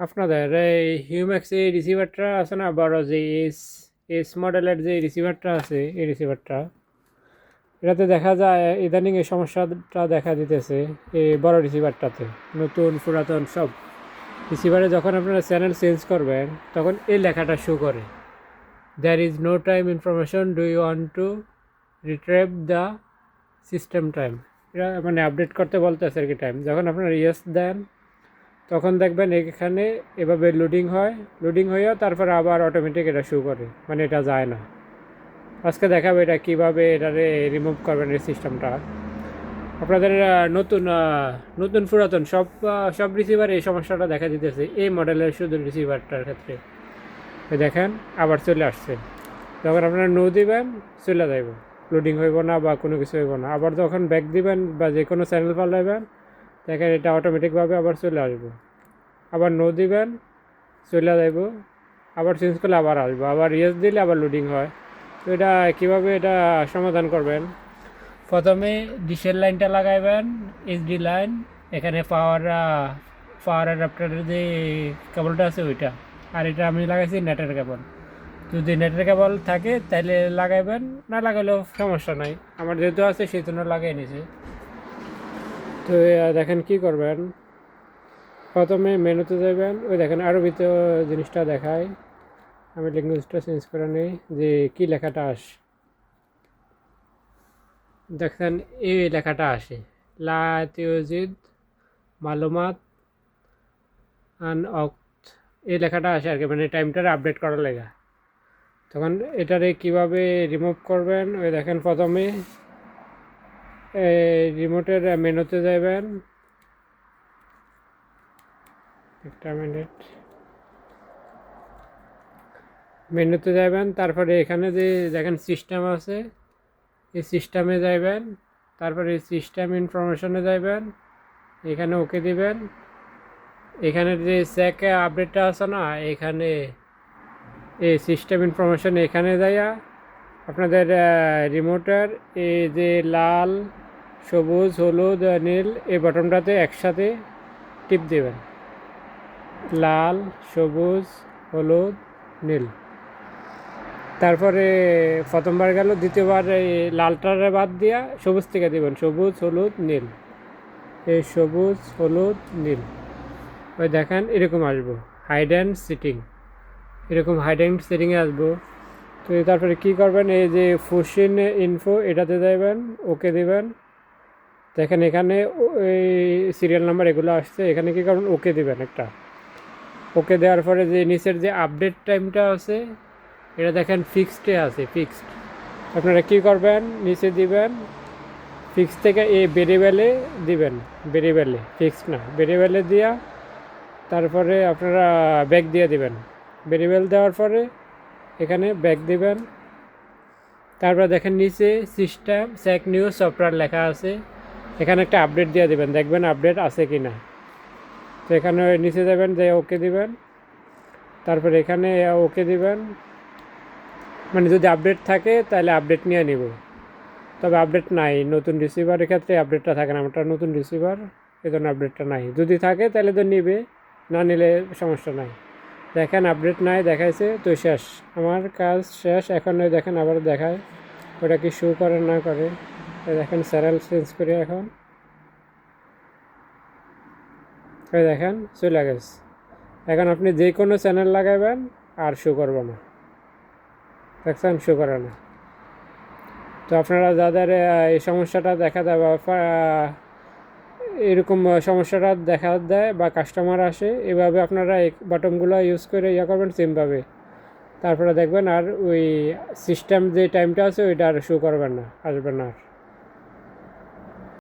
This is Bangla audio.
আপনাদের এই হিউম্যাক্স এই রিসিভারটা আছে না, বড় যে এস এস মডেলের যে রিসিভারটা আছে, এই রিসিভারটা এটাতে দেখা যায় ইদানিং এই সমস্যাটা দেখা দিতেছে এই বড় রিসিভারটাতে। নতুন পুরাতন সব রিসিভারে যখন আপনারা চ্যানেল চেঞ্জ করবেন তখন এই লেখাটা শো করে, there is no time information, do you want to retrieve the system time. এটা মানে আপডেট করতে বলতেছে আর কি টাইম। যখন আপনারা ইয়েস দেন তখন দেখবেন এখানে এভাবে লোডিং হয়, লোডিং হয়েও তারপর আবার অটোমেটিক এটা শো করে, মানে এটা যায় না। আজকে দেখাবো এটা কীভাবে এটারে রিমুভ করবেন এই সিস্টেমটা। আপনাদের নতুন নতুন পুরাতন সব রিসিভার এই সমস্যাটা দেখা দিতেছে, এই মডেলের শুধু রিসিভারটার ক্ষেত্রে। দেখেন আবার চলে আসছে, যখন আপনারা নো দিবেন চলে যাইব, লোডিং হইব না বা কোনো কিছু হইব না। আবার যখন ব্যাক দিবেন বা যে কোনো চ্যানেল পাল্টাইবেন দেখেন এটা অটোমেটিকভাবে আবার চলে আসবো। আবার নো দিবেন চলে যাইব, আবার চেঞ্জ করলে আবার আসবো, আবার ইয়েস দিলে আবার লোডিং হয়। তো এটা কীভাবে এটা সমাধান করবেন, প্রথমে ডিশের লাইনটা লাগাইবেন, এইচডি লাইন। এখানে পাওয়ার অ্যাডাপ্টারের যে কেবলটা আছে ওইটা, আর এটা আমি লাগাইছি নেটের কেবল। যদি নেটের কেবল থাকে তাহলে লাগাইবেন, না লাগালেও সমস্যা নাই, আমার যেহেতু আছে সেই জন্য লাগাই নিয়েছি। তো দেখেন কি করবেন, প্রথমে মেনুতে যাবেন, ওই দেখেন আরও ভিতরে জিনিসটা দেখায়। আমি ল্যাঙ্গুয়েজটা চেঞ্জ করে নিই যে কী লেখাটা আসে। দেখেন এই লেখাটা আসে, লা তিওজিদ মালুমাত আন অক্ত, এই লেখাটা আসে আর কি, মানে টাইমটারে আপডেট করার লেগা। তখন এটারে কিভাবে রিমুভ করবেন, ওই দেখেন প্রথমে রিমোটের মেনুতে যাবেন, একটা মিনিট, মেনুতে যাবেন, তারপরে এখানে যে দেখেন সিস্টেম আছে এই সিস্টেমে যাবেন, তারপরে সিস্টেম ইনফরমেশনে যাবেন, এখানে ওকে দিবেন। এখানে যে চেক আপডেটটা আছে না, এখানে এই সিস্টেম ইনফরমেশন এখানে যাইয়া আপনাদের রিমোটের এই যে লাল সবুজ হলুদ নীল এই বটনটাতে একসাথে টিপ দেবেন, লাল সবুজ হলুদ নীল। তারপরে প্রথমবার গেল, দ্বিতীয়বার এই লালটারে বাদ দিয়া সবুজ থেকে দেবেন, সবুজ হলুদ নীল, এই সবুজ হলুদ নীল। ওই দেখেন এরকম আসবো, হাইড অ্যান্ড সিটিং, এরকম হাইড অ্যান্ড সিটিংয়ে আসবো। তো তারপরে কী করবেন, এই যে ফুশিন ইনফো এটাতে যাবেন, ওকে দেবেন। দেখেন এখানে এই সিরিয়াল নাম্বার এগুলো আসছে, এখানে কী করবেন, ওকে দেবেন একটা। ওকে দেওয়ার পরে যে নিচের যে আপডেট টাইমটা আছে এটা দেখেন ফিক্সডে আছে, ফিক্সড। আপনারা কী করবেন, নিচে দিবেন ফিক্স থেকে এই ভেরিয়েবলে দিবেন, ভেরিয়েবলে ফিক্সড না, ভেরিয়েবলে দিয়া তারপরে আপনারা ব্যাক দিয়ে দিবেন। ভেরিয়েবল দেওয়ার পরে এখানে ব্যাক দিবেন। তারপর দেখেন নিচে সিস্টেম চেক নিউ সফটওয়্যার লেখা আছে, এখানে একটা আপডেট দিয়ে দিবেন, দেখবেন আপডেট আছে কি না। তো এখানে নিচে যাবেন, যে ওকে দিবেন, তারপরে এখানে ওকে দিবেন। মানে যদি আপডেট থাকে তাহলে আপডেট নিয়ে নিব, তবে আপডেট নাই নতুন রিসিভারের ক্ষেত্রে আপডেটটা থাকে না, আমারটা নতুন রিসিভার এই জন্য আপডেটটা নাই। যদি থাকে তাহলে তো নিবে, না নিলে সমস্যা নাই। দেখেন আপডেট নাই দেখাইছে, তো শেষ, আমার কাজ শেষ। এখন দেখেন আবার দেখায় ওটা কি শো করে না করে। দেখেন চ্যানেল চেঞ্জ করি এখন, ওই দেখেন চলে গেছে। এখন আপনি যে কোনো চ্যানেল লাগাবেন আর শো করবো না, দেখছেন শো করে না। তো আপনারা যাদের এই সমস্যাটা দেখা দেয় বা এরকম সমস্যাটা দেখা দেয় বা কাস্টমার আসে, এভাবে আপনারা এই বাটনগুলো ইউজ করে করবেন সেমভাবে। তারপরে দেখবেন আর ওই সিস্টেম যে টাইমটা আছে ওইটা আর শো করবেন না, আসবে না আর।